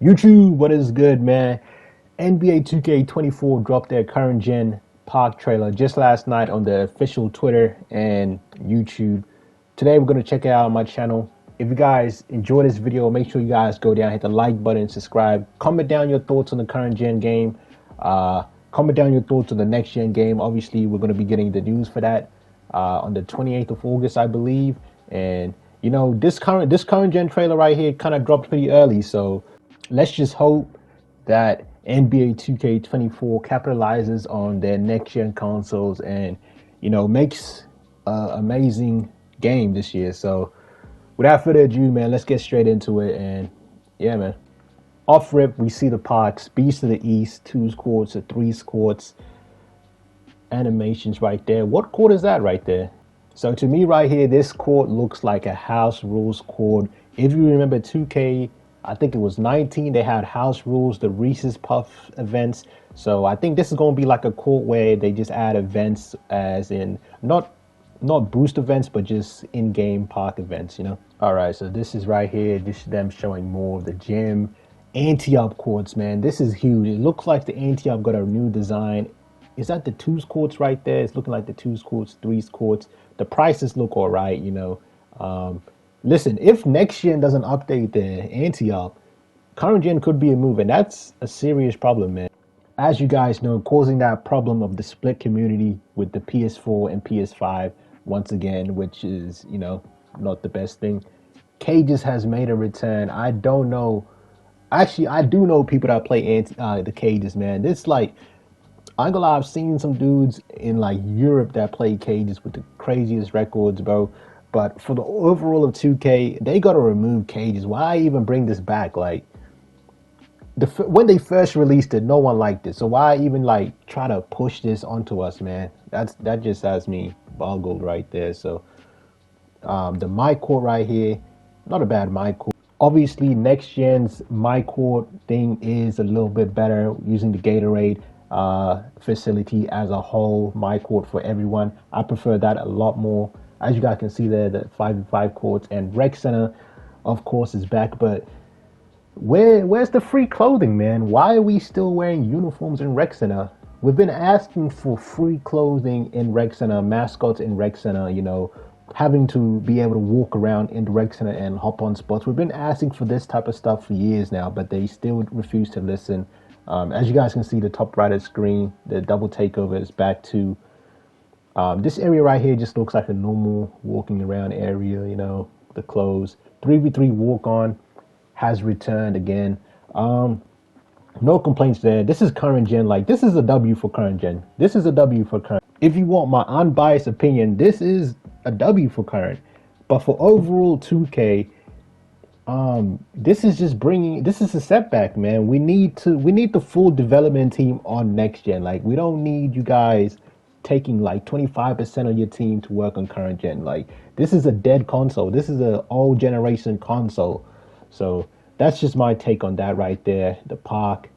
YouTube, what is good, man? NBA 2K24 dropped their current gen park trailer just last night on the official Twitter and YouTube. Today we're going to check it out on my channel. If you guys enjoy this video, make sure you guys go down, hit the like button, subscribe, comment down your thoughts on the current gen game. Comment down your thoughts on the next gen game. Obviously, we're going to be getting the news for that on the 28th of August, I believe. And you know, this current gen trailer right here kind of dropped pretty early, so let's just hope that NBA 2K24 capitalizes on their next gen consoles and, you know, makes an amazing game this year. So without further ado, man, let's get straight into it. And yeah, man, off rip, we see the parks, Beast of the East, 2 courts, 3 courts, animations right there. What court is that right there? So to me right here, this court looks like a house rules court. If you remember 2K, I think it was 19, they had house rules, the Reese's Puff events. So I think this is going to be like a court where they just add events, as in not boost events, but just in-game park events, you know? All right, so this is right here. This is them showing more of the gym. Anti-up courts, man. This is huge. It looks like the anti-up got a new design. Is that the 2's courts right there? It's looking like the 2's courts, 3's courts. The prices look all right, you know. Listen, if next gen doesn't update the anti-up, current gen could be a move, and that's a serious problem, man. As you guys know, causing that problem of the split community with the PS4 and PS5 once again, which is, you know, not the best thing. Cages has made a return. I don't know. Actually, I do know people that play the cages, man. This like, I ain't gonna lie, I've seen some dudes in like Europe that play cages with the craziest records, bro. But for the overall of 2K, they gotta remove cages. Why even bring this back? Like, when they first released it, no one liked it. So why even like try to push this onto us, man? That just has me boggled right there. So the my court right here, not a bad my court. Obviously, next gen's my court thing is a little bit better using the Gatorade facility as a whole. My court for everyone, I prefer that a lot more. As you guys can see there, the 5v5 courts, and Rec Center, of course, is back. But where's the free clothing, man? Why are we still wearing uniforms in Rec Center? We've been asking for free clothing in Rec Center, mascots in Rec Center, you know, having to be able to walk around in the Rec Center and hop on spots. We've been asking for this type of stuff for years now, but they still refuse to listen. As you guys can see, the top right of the screen, the double takeover is back to this area right here. Just looks like a normal walking around area, you know, the clothes. 3v3 walk on has returned again. No complaints there. This is current gen. Like, this is a W for current gen. This is a W for current. If you want my unbiased opinion, this is a W for current. But for overall 2K, this is just this is a setback, man. We need the full development team on next gen. Like, we don't need you guys taking like 25% of your team to work on current gen. Like, this is a dead console. This is an old generation console. So that's just my take on that right there. The park,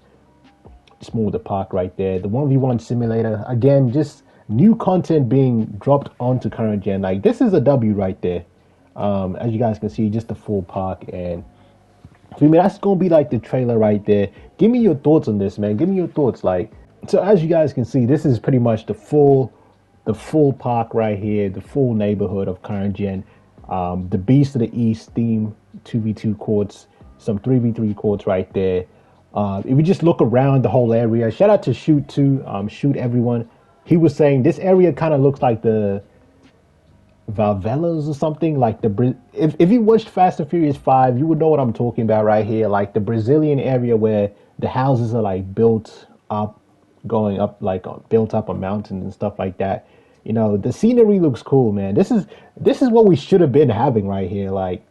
just more the park right there. The 1v1 simulator, again, just new content being dropped onto current gen. Like, this is a W right there. As you guys can see, just the full park. And for me, that's gonna be like the trailer right there. Give me your thoughts on this, man. Give me your thoughts. Like, so as you guys can see, this is pretty much the full park right here, the full neighborhood of current gen. The Beast of the East theme, 2v2 courts, some 3v3 courts right there. If you just look around the whole area, shout out to Shoot too, Shoot everyone. He was saying this area kind of looks like the Valvelas or something, like if you watched Fast and Furious 5, you would know what I'm talking about right here. Like the Brazilian area where the houses are like built up, going up, like built up on mountains and stuff like that. You know, the scenery looks cool, man. This is what we should have been having right here. Like,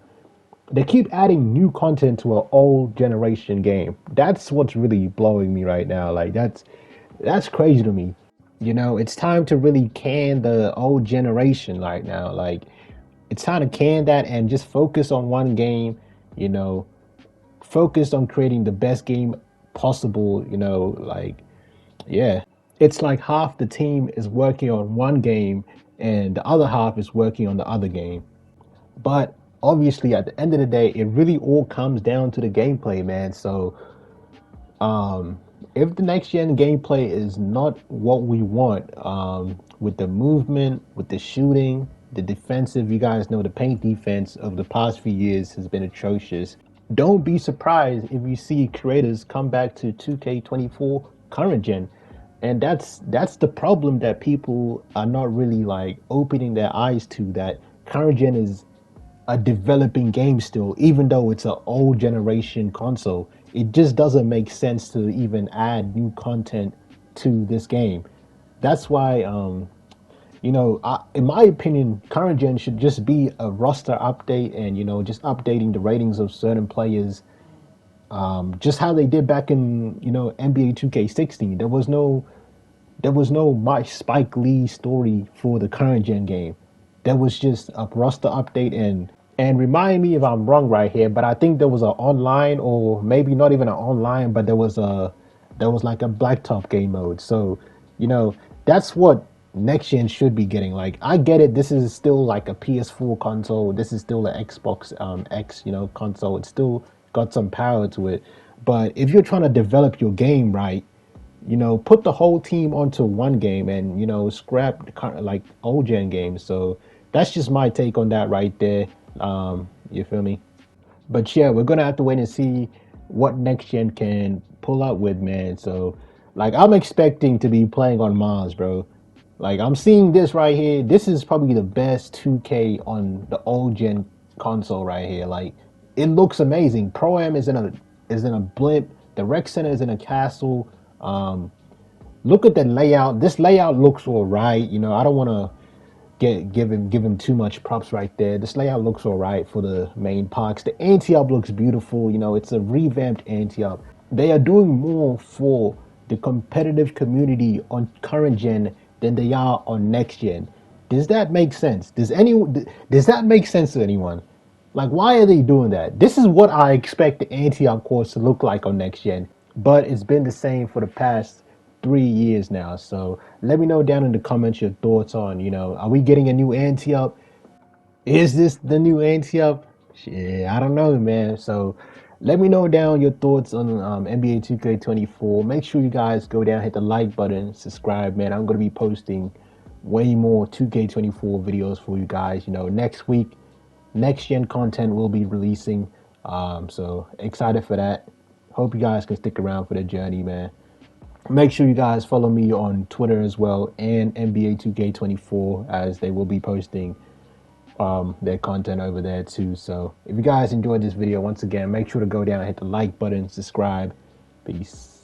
they keep adding new content to an old generation game. That's what's really blowing me right now. Like, that's crazy to me. You know, it's time to really can the old generation right now. Like, it's time to can that and just focus on one game, you know, focus on creating the best game possible, you know, like, yeah. It's like half the team is working on one game and the other half is working on the other game. But obviously at the end of the day, it really all comes down to the gameplay, man. So um, if the next gen gameplay is not what we want, with the movement, with the shooting, the defensive, you guys know the paint defense of the past few years has been atrocious. Don't be surprised if you see creators come back to 2K24 current gen. And that's the problem that people are not really like opening their eyes to, that current gen is a developing game still, even though it's an old generation console. It just doesn't make sense to even add new content to this game. That's why, in my opinion, current gen should just be a roster update and, just updating the ratings of certain players, just how they did back in, NBA 2K16. There was no my Spike Lee story for the current gen game. There was just a roster update, and remind me if I'm wrong right here, but I think there was a online, or maybe not even an online, but there was like a blacktop game mode. So, you know, that's what next gen should be getting. Like, I get it, this is still like a PS4 console, this is still an Xbox X, console. It's still got some power to it. But if you're trying to develop your game right, put the whole team onto one game and, scrap like old gen games. So that's just my take on that right there. You feel me? But yeah, we're gonna have to wait and see what next gen can pull up with, man. So, like, I'm expecting to be playing on Mars, bro. Like, I'm seeing this right here. This is probably the best 2K on the old gen console right here. Like, it looks amazing. Pro Am is in a blimp. The rec center is in a castle. Um, Look at the layout. This layout looks all right. I don't want to give him too much props right there. This layout looks all right for the main parks. The anti-up looks beautiful. It's a revamped anti-up. They are doing more for the competitive community on current gen than they are on next gen. Does that make sense? Does that make sense to anyone? Like, why are they doing that? This is what I expect the anti-op course to look like on next gen, but it's been the same for the past 3 years now. So let me know down in the comments your thoughts on, are we getting a new anti-up? Is this the new anti-up? Shit, I don't know, man. So let me know down your thoughts on NBA 2K24. Make sure you guys go down, hit the like button, subscribe, man. I'm going to be posting way more 2K24 videos for you guys. Next week, next gen content will be releasing. So excited for that. Hope you guys can stick around for the journey, man. Make sure you guys follow me on Twitter as well, and NBA 2K24, as they will be posting their content over there too. So if you guys enjoyed this video, once again, make sure to go down, hit the like button, subscribe. Peace.